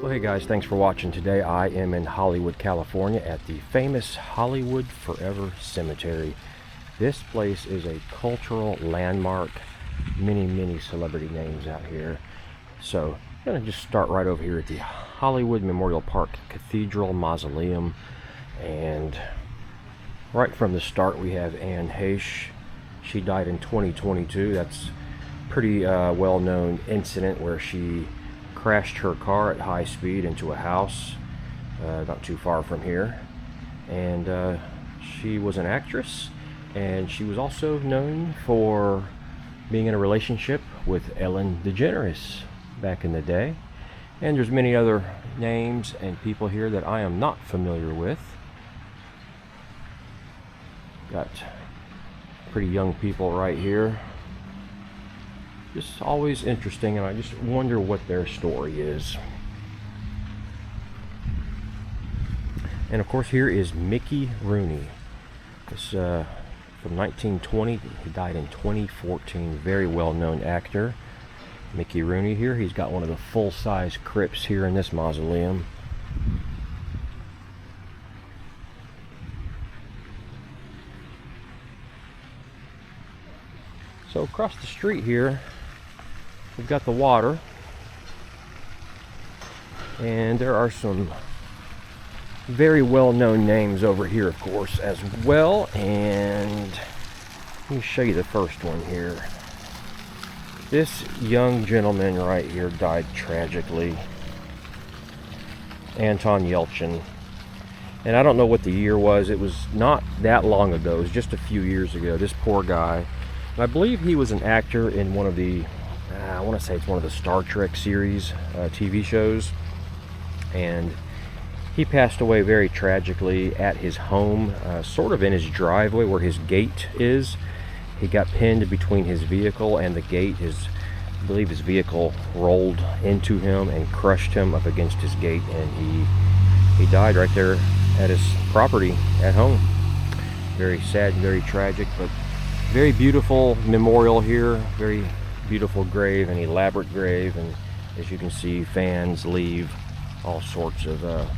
Well, hey guys, thanks for watching. Today I am in Hollywood, California at the famous Hollywood Forever Cemetery. This place is a cultural landmark. Many celebrity names out here. So I'm going to just start right over here at the Hollywood Memorial Park Cathedral Mausoleum. And right from the start we have Heche. She died in 2022. That's a pretty well-known incident where she crashed her car at high speed into a house not too far from here. And she was an actress, and she was also known for being in a relationship with Ellen DeGeneres back in the day. And there's many other names and people here that I am not familiar with. Got pretty young people right here. Just always interesting, and I just wonder what their story is. And of course here is Mickey Rooney. This from 1920. He died in 2014. Very well-known actor. Mickey Rooney here. He's got one of the full-size crypts here in this mausoleum. So across the street here we've got the water, and there are some very well-known names over here, of course, as well. And let me show you the first one here. This young gentleman right here died tragically. Anton Yelchin. And I don't know what the year was. It was not that long ago. It was just a few years ago. This poor guy. And I believe he was an actor in one of the, I want to say it's one of the Star Trek series TV shows. And he passed away very tragically at his home, sort of in his driveway where his gate is. He got pinned between his vehicle and the gate. I believe his vehicle rolled into him and crushed him up against his gate, and he died right there at his property at home. Very sad, very tragic, but very beautiful memorial here. Very beautiful grave, an elaborate grave, and as you can see, fans leave all sorts of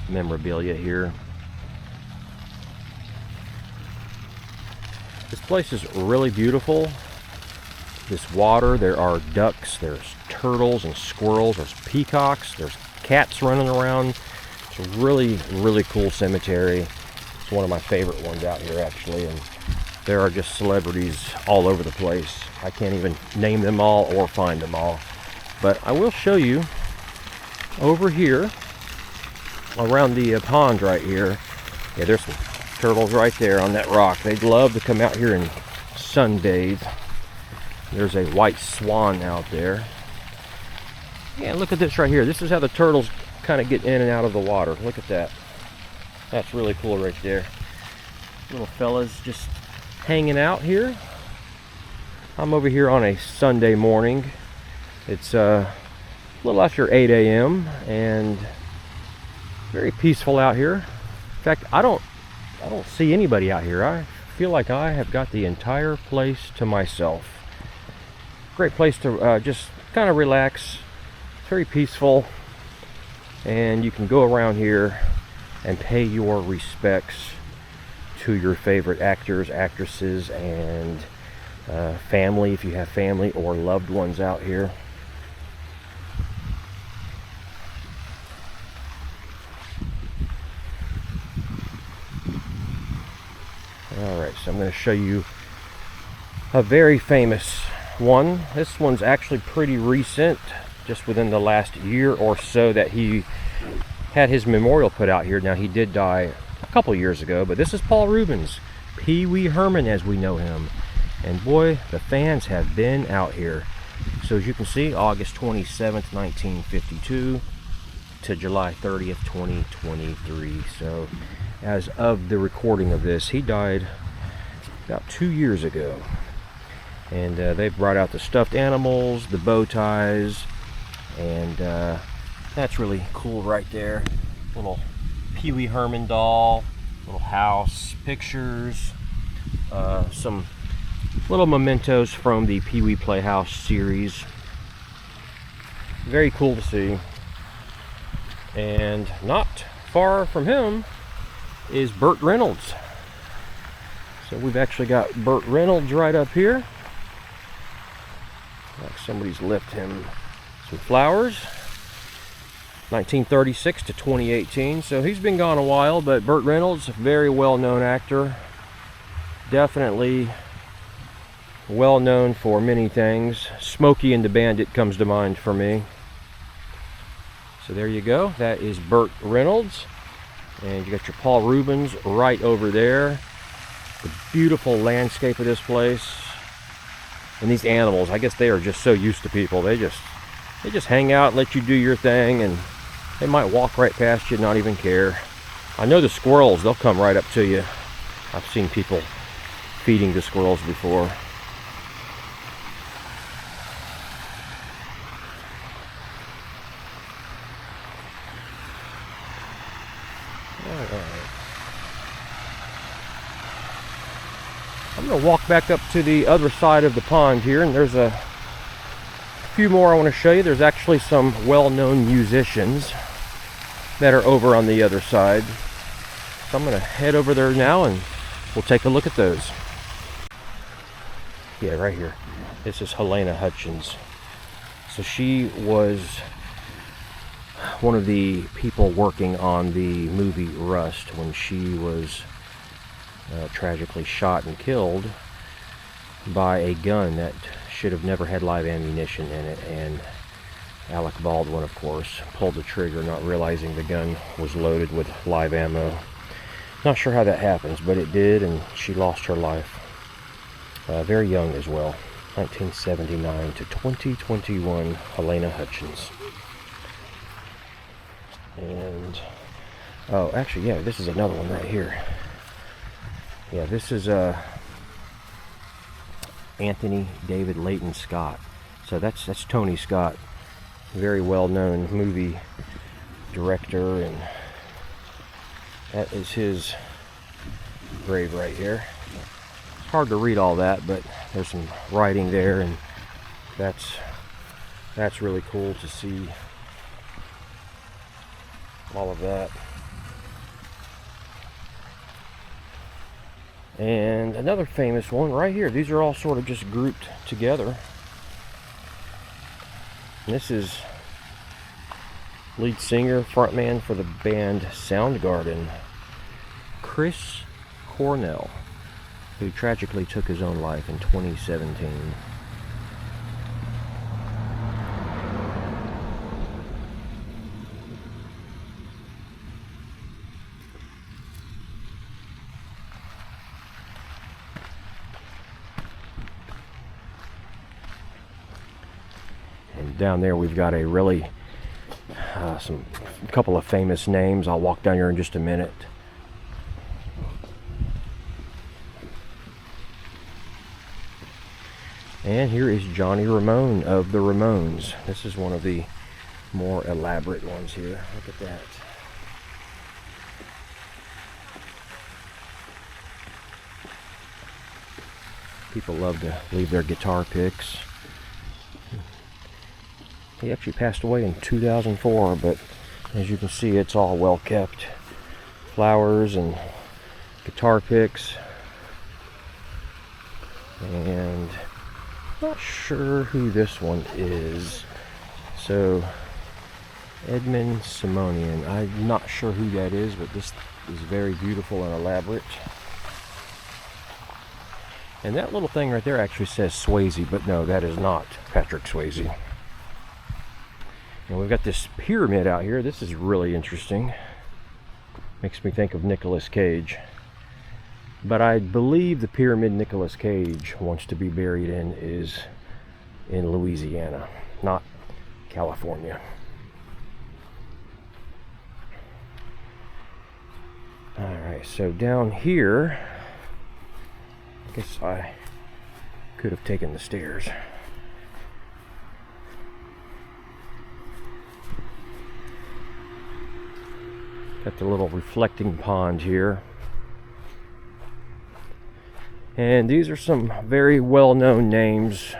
memorabilia here. This place is really beautiful. This water, there are ducks, there's turtles and squirrels, there's peacocks, there's cats running around. It's a really cool cemetery. It's one of my favorite ones out here, actually, and there are just celebrities all over the place. I can't even name them all or find them all, but I will show you over here around the pond right here. Yeah, there's some turtles right there on that rock. They'd love to come out here and sunbathe. There's a white swan out there. Yeah, look at this right here. This is how the turtles kind of get in and out of the water. Look at that. That's really cool right there. Little fellas just hanging out here. I'm over here on a Sunday morning. It's a little after 8 a.m. and very peaceful out here. In fact, I don't see anybody out here. I feel like I have got the entire place to myself. Great place to just kind of relax. It's very peaceful, and you can go around here and pay your respects to your favorite actors, actresses, and family, if you have family or loved ones out here. Alright, so I'm going to show you a very famous one. This one's actually pretty recent, just within the last year or so that he had his memorial put out here. Now, he did die a couple years ago, but this is Paul Reubens, Wee Herman as we know him. And boy, the fans have been out here. So as you can see, August 27th, 1952 to July 30th, 2023. So as of the recording of this, he died about 2 years ago. And they brought out the stuffed animals, the bow ties, and that's really cool right there. Little Wee Herman doll, little house, pictures, some little mementos from the Pee Wee Playhouse series. Very cool to see. And not far from him is Burt Reynolds. So we've actually got Burt Reynolds right up here. Like somebody's left him some flowers. 1936 to 2018. So he's been gone a while, but Burt Reynolds, a very well-known actor. Definitely well-known for many things. Smokey and the Bandit comes to mind for me. So there you go. That is Burt Reynolds. And you got your Paul Reubens right over there. The beautiful landscape of this place. And these animals, I guess they are just so used to people. They just hang out and let you do your thing, and they might walk right past you and not even care. I know the squirrels, they'll come right up to you. I've seen people feeding the squirrels before. I'm going to walk back up to the other side of the pond here, and there's a few more I want to show you. There's actually some well-known musicians that are over on the other side. So I'm going to head over there now and we'll take a look at those. Yeah, right here. This is Halyna Hutchins. So she was one of the people working on the movie Rust when she was tragically shot and killed by a gun that should have never had live ammunition in it, and Alec Baldwin, of course, pulled the trigger not realizing the gun was loaded with live ammo. Not sure how that happens, but it did, and she lost her life very young as well. 1979 to 2021, Halyna Hutchins. And oh, actually, yeah, this is another one right here. Yeah, this is Anthony David Layton Scott. So that's Tony Scott, very well-known movie director, and that is his grave right here. It's hard to read all that, but there's some writing there, and that's really cool to see all of that. And another famous one right here. These are all sort of just grouped together. And this is lead singer, frontman for the band Soundgarden, Chris Cornell, who tragically took his own life in 2017. Down there we've got a really couple of famous names. I'll walk down here in just a minute. And here is Johnny Ramone of the Ramones. This is one of the more elaborate ones here. Look at that. People love to leave their guitar picks. He actually passed away in 2004, but as you can see, it's all well kept. Flowers and guitar picks. And not sure who this one is. So, Edmund Simonian. I'm not sure who that is, but this is very beautiful and elaborate. And that little thing right there actually says Swayze, but no, that is not Patrick Swayze. And we've got this pyramid out here. This is really interesting. Makes me think of Nicolas Cage. But I believe the pyramid Nicolas Cage wants to be buried in is in Louisiana, not California. Alright, so down here, I guess I could have taken the stairs. Got the little reflecting pond here. And these are some very well-known names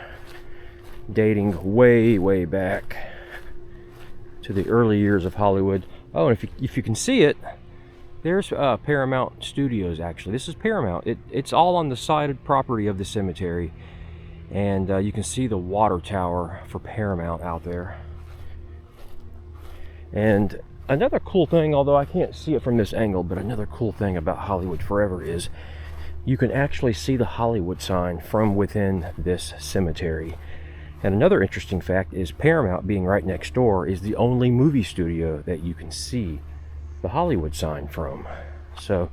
dating way, way back to the early years of Hollywood. Oh, and if you can see it, there's Paramount Studios. Actually, this is Paramount. It's all on the sided property of the cemetery, and you can see the water tower for Paramount out there. And another cool thing, although I can't see it from this angle, but another cool thing about Hollywood Forever is you can actually see the Hollywood sign from within this cemetery. And another interesting fact is Paramount, being right next door, is the only movie studio that you can see the Hollywood sign from. So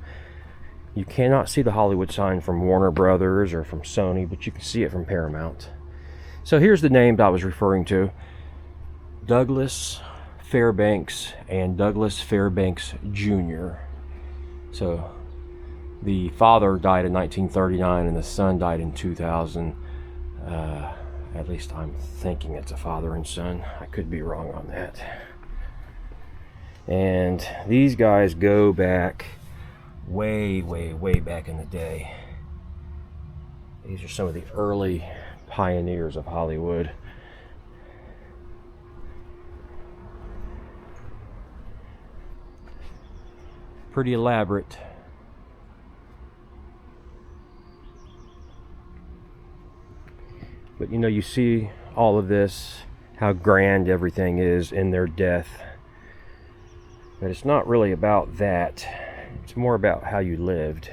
you cannot see the Hollywood sign from Warner Brothers or from Sony, but you can see it from Paramount. So here's the names I was referring to: Douglas Fairbanks and Douglas Fairbanks Jr. So the father died in 1939 and the son died in 2000. At least I'm thinking it's a father and son. I could be wrong on that. And these guys go back way back in the day. These are some of the early pioneers of Hollywood. Pretty elaborate. But you know, you see all of this, how grand everything is in their death. But it's not really about that. It's more about how you lived,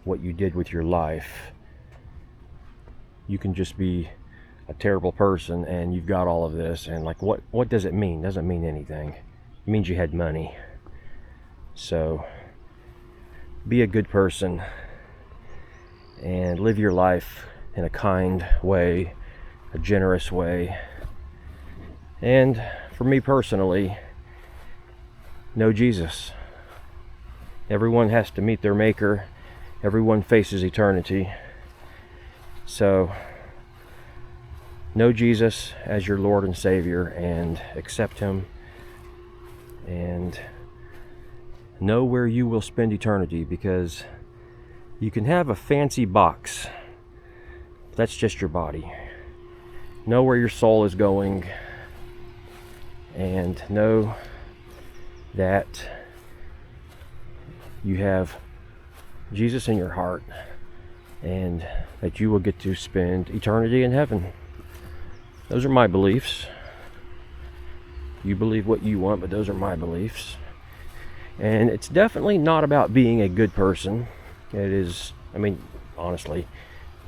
what you did with your life. You can just be a terrible person and you've got all of this, and like what does it mean? It doesn't mean anything. It means you had money. So be a good person and live your life in a kind way, a generous way. And for me personally, know Jesus. Everyone has to meet their Maker. Everyone faces eternity. So know Jesus as your Lord and Savior and accept Him, and know where you will spend eternity, because you can have a fancy box. That's just your body. Know where your soul is going, and know that you have Jesus in your heart, and that you will get to spend eternity in heaven. Those are my beliefs. You believe what you want, but those are my beliefs. And it's definitely not about being a good person. It is, I mean, honestly,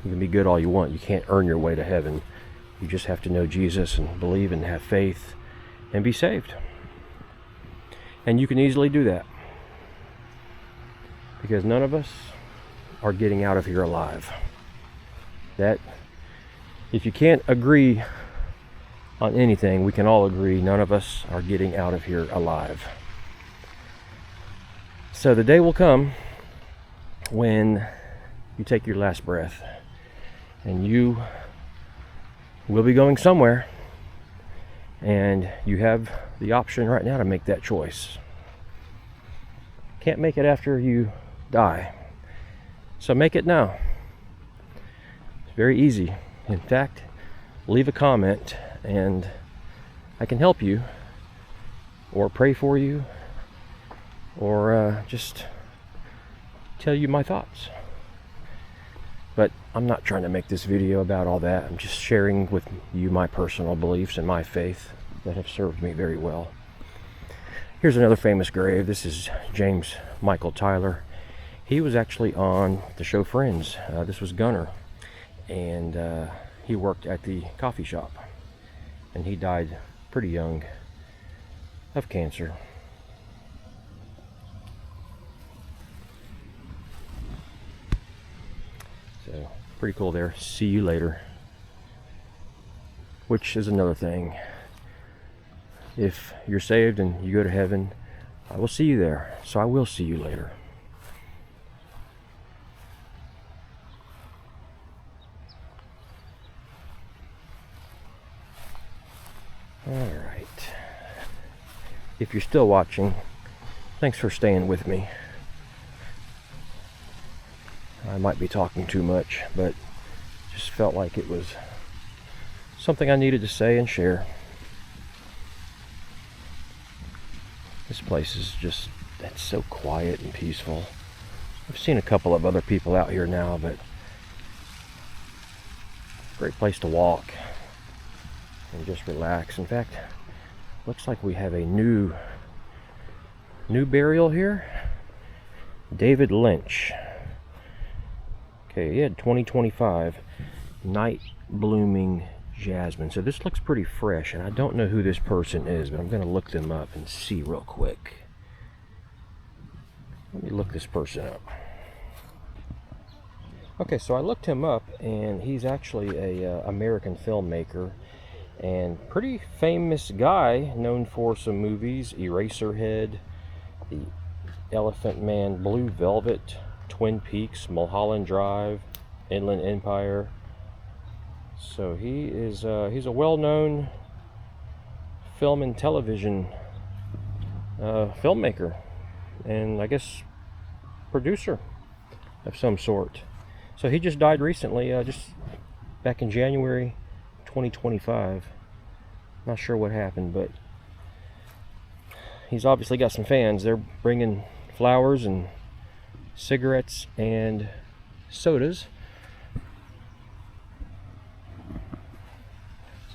you can be good all you want. You can't earn your way to heaven. You just have to know Jesus and believe and have faith and be saved. And you can easily do that, because none of us are getting out of here alive. That, if you can't agree on anything, we can all agree none of us are getting out of here alive. So the day will come when you take your last breath, and you will be going somewhere, and you have the option right now to make that choice. Can't make it after you die, so make it now. It's very easy. In fact, leave a comment and I can help you, or pray for you, or just tell you my thoughts. But I'm not trying to make this video about all that. I'm just sharing with you my personal beliefs and my faith that have served me very well. Here's another famous grave. This is James Michael Tyler. He was actually on the show Friends. This was Gunner, and he worked at the coffee shop, and he died pretty young of cancer. So pretty cool there. See you later. Which is another thing. If you're saved and you go to heaven, I will see you there. So I will see you later. Alright. If you're still watching, thanks for staying with me. I might be talking too much, but just felt like it was something I needed to say and share. This place is just, that's so quiet and peaceful. I've seen a couple of other people out here now, but great place to walk and just relax. In fact, looks like we have a new burial here. David Lynch. Okay, he had 2025 night blooming jasmine. So this looks pretty fresh, and I don't know who this person is, but I'm going to look them up and see real quick. Let me look this person up. Okay, so I looked him up, and he's actually a American filmmaker and pretty famous guy, known for some movies: Eraserhead, The Elephant Man, Blue Velvet, Twin Peaks, Mulholland Drive, Inland Empire. So he is he's a well-known film and television filmmaker, and I guess producer of some sort. So he just died recently, just back in January 2025. Not sure what happened, but he's obviously got some fans. They're bringing flowers and cigarettes and sodas.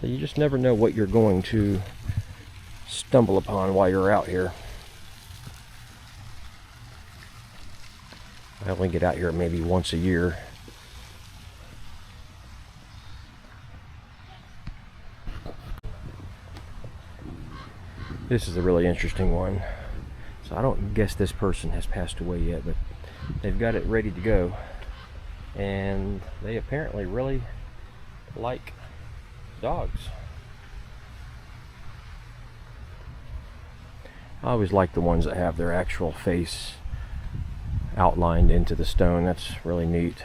So you just never know what you're going to stumble upon while you're out here. I only get out here maybe once a year. This is a really interesting one. So I don't guess this person has passed away yet, but they've got it ready to go. And they apparently really like dogs. I always like the ones that have their actual face outlined into the stone. That's really neat.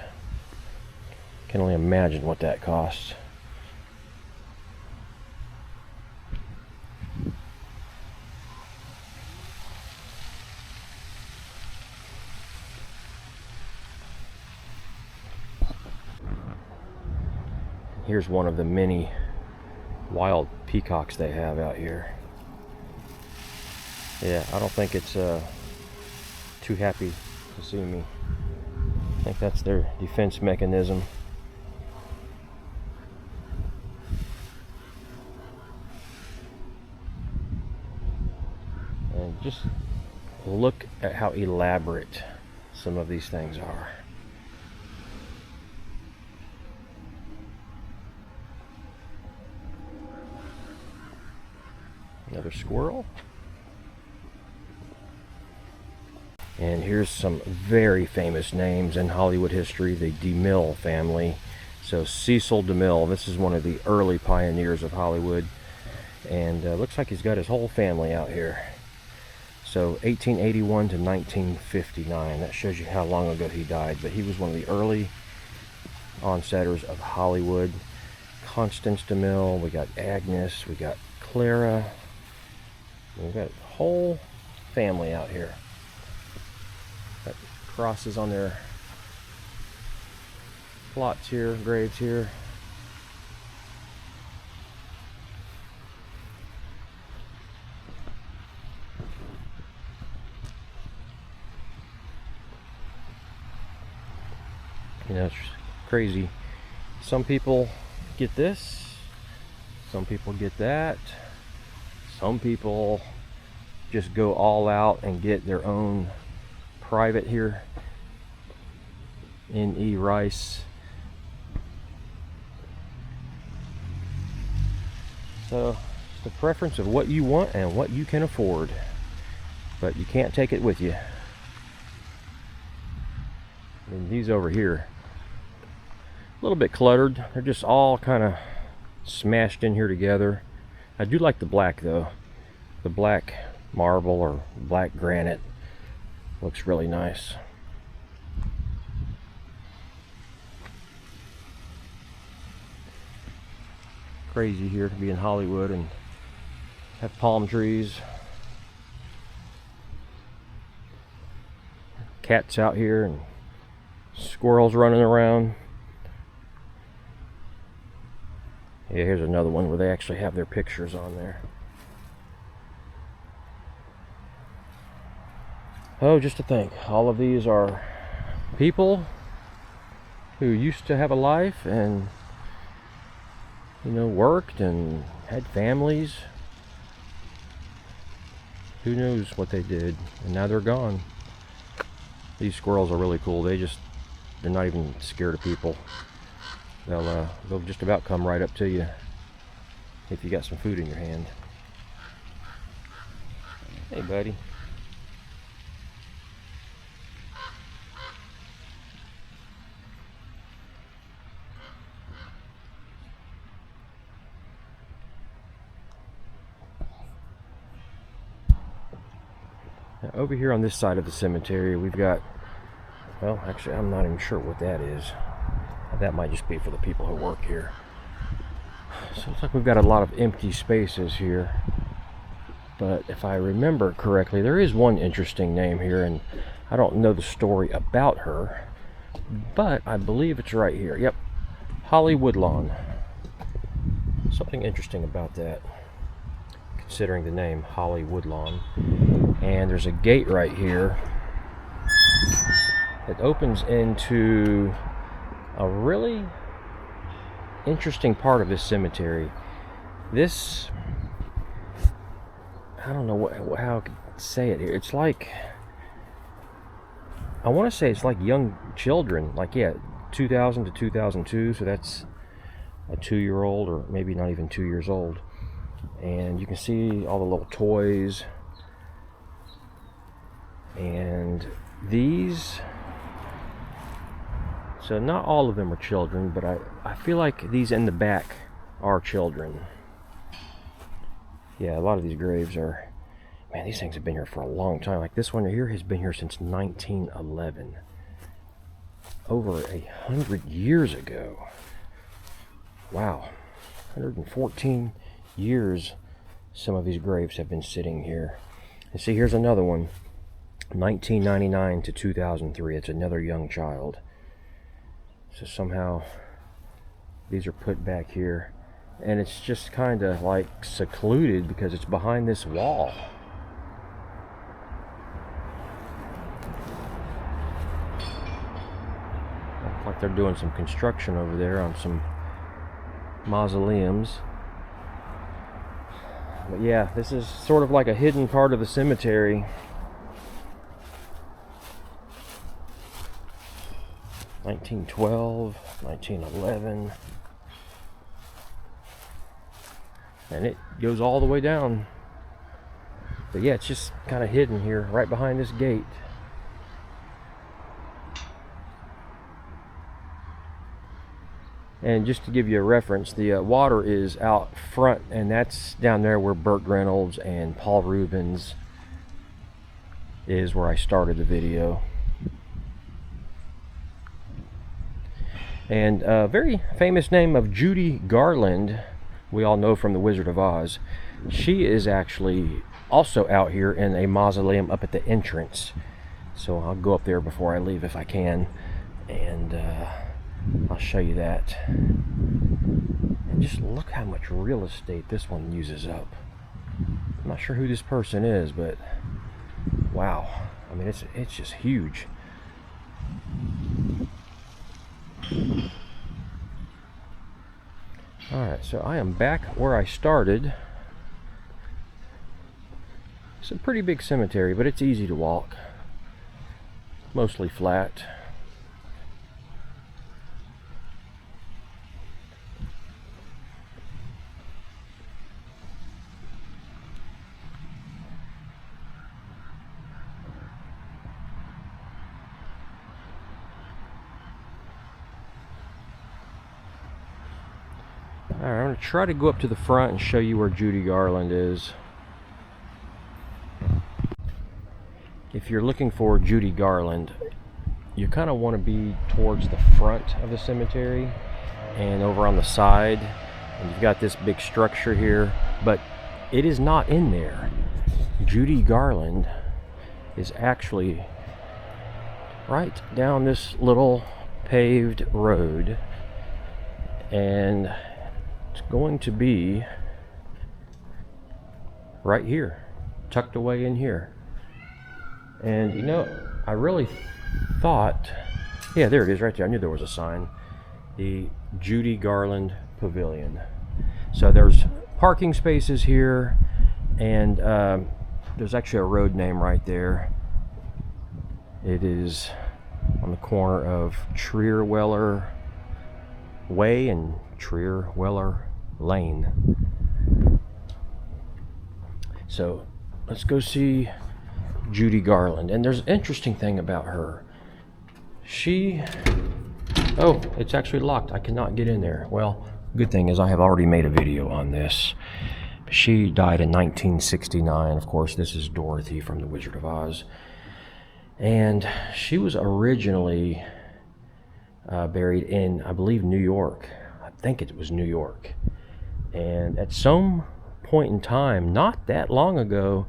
Can only imagine what that costs. Here's one of the many wild peacocks they have out here. Yeah, I don't think it's too happy to see me. I think that's their defense mechanism. And just look at how elaborate some of these things are. Another squirrel. And here's some very famous names in Hollywood history, the DeMille family. So Cecil DeMille, this is one of the early pioneers of Hollywood. And looks like he's got his whole family out here. So 1881 to 1959, that shows you how long ago he died. But he was one of the early onsetters of Hollywood. Constance DeMille, we got Agnes, we got Clara. We've got a whole family out here. Got crosses on their plots here, graves here. You know, it's crazy. Some people get this, some people get that. Some people just go all out and get their own private here. N.E. Rice. So it's the preference of what you want and what you can afford, but you can't take it with you. And these over here, a little bit cluttered. They're just all kind of smashed in here together. I do like the black though. The black marble or black granite looks really nice. Crazy here to be in Hollywood and have palm trees. Cats out here and squirrels running around. Yeah, here's another one where they actually have their pictures on there. Oh, just to think, all of these are people who used to have a life and, you know, worked and had families. Who knows what they did, and now they're gone. These squirrels are really cool. They're not even scared of people. They'll just about come right up to you if you got some food in your hand. Hey, buddy. Now, over here on this side of the cemetery, we've got, well, actually, I'm not even sure what that is. That might just be for the people who work here. So it looks like we've got a lot of empty spaces here. But if I remember correctly, there is one interesting name here, and I don't know the story about her, but I believe it's right here. Yep, Holly Woodlawn. Something interesting about that, considering the name Holly Woodlawn. And there's a gate right here that opens into a really interesting part of this cemetery. This, I don't know how I could say it here. It's like, I want to say it's like young children, like, yeah, 2000 to 2002, so that's a 2-year-old, or maybe not even 2 years old. And you can see all the little toys. And these, so not all of them are children, but I feel like these in the back are children. Yeah, a lot of these graves are, man, these things have been here for a long time. Like this one right here has been here since 1911. Over 100 years ago. Wow. 114 years some of these graves have been sitting here. And see, here's another one. 1999 to 2003. It's another young child. So somehow these are put back here, and it's just kind of like secluded because it's behind this wall. Looks like they're doing some construction over there on some mausoleums. But yeah, this is sort of like a hidden part of the cemetery. 1912, 1911, and it goes all the way down. But yeah, it's just kind of hidden here, right behind this gate. And just to give you a reference, the water is out front, and that's down there where Burt Reynolds and Paul Reubens is, where I started the video. And a very famous name of Judy Garland, we all know from The Wizard of Oz. She is actually also out here in a mausoleum up at the entrance. So I'll go up there before I leave if I can, and I'll show you that. And just look how much real estate this one uses up. I'm not sure who this person is, but wow. I mean, it's just huge. Alright, so I am back where I started. It's a pretty big cemetery, but it's easy to walk. Mostly flat. Alright, I'm going to try to go up to the front and show you where Judy Garland is. If you're looking for Judy Garland, you kind of want to be towards the front of the cemetery and over on the side. And you've got this big structure here, but it is not in there. Judy Garland is actually right down this little paved road, and it's going to be right here, tucked away in here. And you know, I really thought, yeah, there it is right there. I knew there was a sign. The Judy Garland Pavilion. So there's parking spaces here, and there's actually a road name right there. It is on the corner of Trierweller Way and Trierweller Lane. So let's go see Judy Garland. And there's an interesting thing about her. Oh, it's actually locked. I cannot get in there. Well, good thing is I have already made a video on this. She died in 1969. Of course, this is Dorothy from The Wizard of Oz. And she was originally buried in, I believe, New York. I think it was New York. And at some point in time, not that long ago,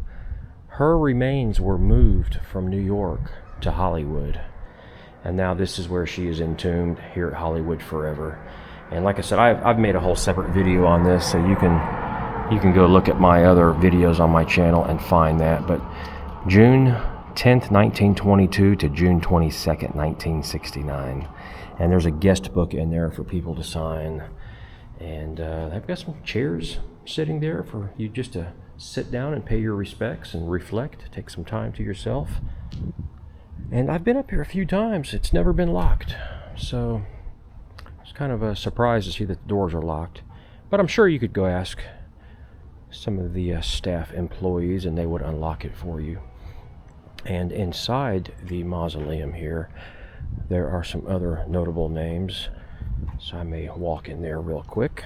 her remains were moved from New York to Hollywood. And now this is where she is entombed, here at Hollywood Forever. And like I said, I've made a whole separate video on this, so you can go look at my other videos on my channel and find that. But June 10th, 1922 to June 22nd, 1969. And there's a guest book in there for people to sign. And I've got some chairs sitting there for you just to sit down and pay your respects and reflect, take some time to yourself. And I've been up here a few times. It's never been locked. So it's kind of a surprise to see that the doors are locked. But I'm sure you could go ask some of the staff employees and they would unlock it for you. And inside the mausoleum here, there are some other notable names. So I may walk in there real quick.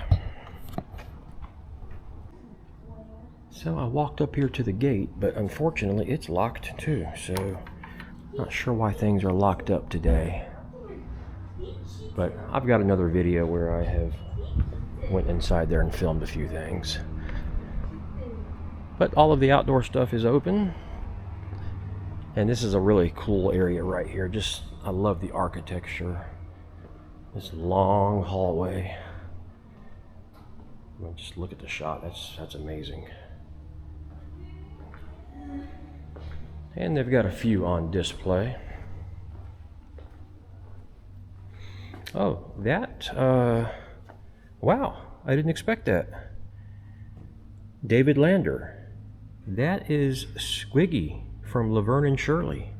So I walked up here to the gate, but unfortunately it's locked too. So not sure why things are locked up today. But I've got another video where I have went inside there and filmed a few things. But all of the outdoor stuff is open. And this is a really cool area right here. I love the architecture. This long hallway. I mean, just look at the shot. That's amazing. And they've got a few on display. Oh, that, wow, I didn't expect that. David Lander. That is Squiggy from Laverne and Shirley.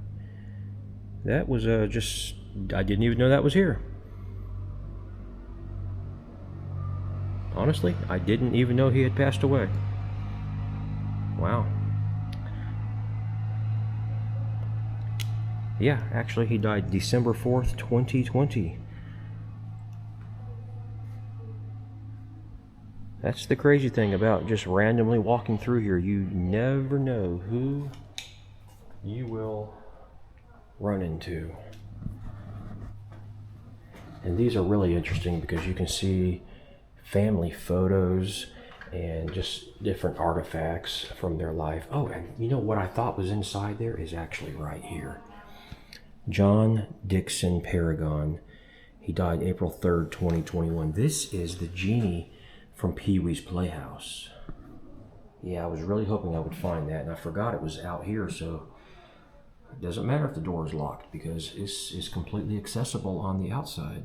That was I didn't even know that was here. Honestly, I didn't even know he had passed away. Wow. Yeah, actually he died December 4th, 2020. That's the crazy thing about just randomly walking through here. You never know who you will run into. And these are really interesting because you can see family photos and just different artifacts from their life. Oh, and you know what I thought was inside there is actually right here. John Dixon Paragon. He died April 3rd, 2021. This is the genie from Pee-wee's Playhouse. Yeah, I was really hoping I would find that, and I forgot it was out here, so it doesn't matter if the door is locked because this is completely accessible on the outside.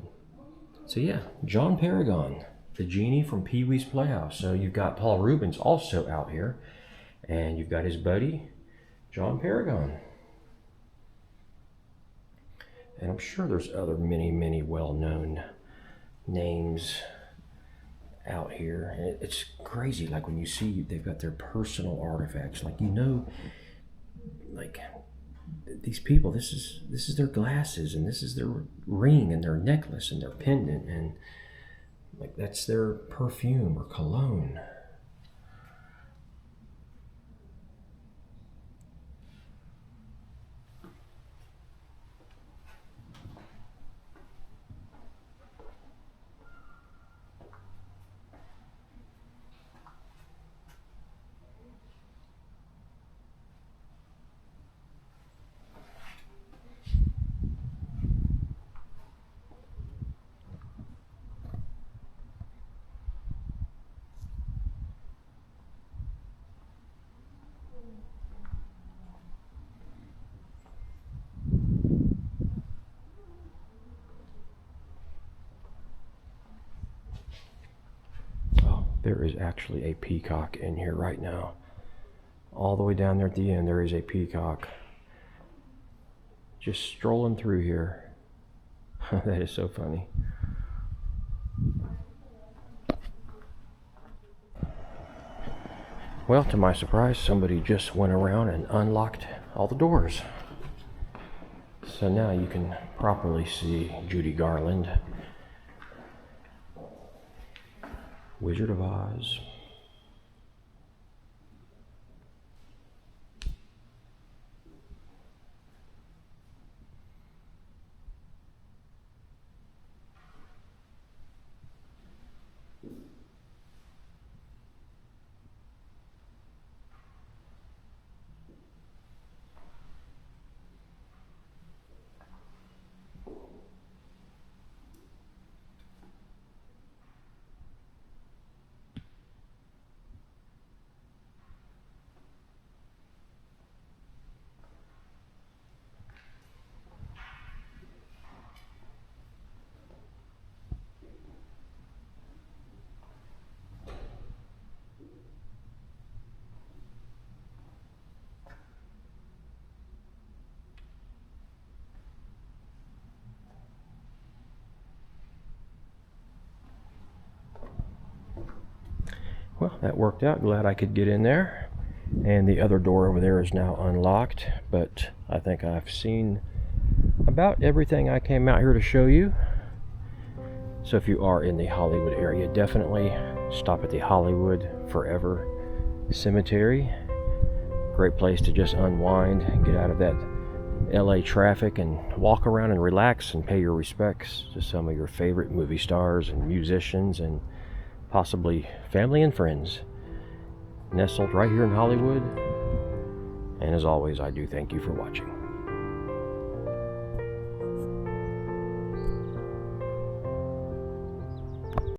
So yeah, John Paragon, the genie from Pee-wee's Playhouse. So you've got Paul Reubens also out here, and you've got his buddy, John Paragon. And I'm sure there's other many well-known names out here. And it's crazy, like when you see they've got their personal artifacts, like, you know, like these people, this is their glasses, and this is their ring and their necklace and their pendant, and like that's their perfume or cologne. There is actually a peacock in here right now. All the way down there at the end, there is a peacock. Just strolling through here. That is so funny. Well, to my surprise, somebody just went around and unlocked all the doors. So now you can properly see Judy Garland, Wizard of Oz. Well, that worked out. Glad I could get in there. And the other door over there is now unlocked, but I think I've seen about everything I came out here to show you. So if you are in the Hollywood area, definitely stop at the Hollywood Forever Cemetery. Great place to just unwind and get out of that LA traffic and walk around and relax and pay your respects to some of your favorite movie stars and musicians and possibly family and friends, nestled right here in Hollywood. And as always, I do thank you for watching.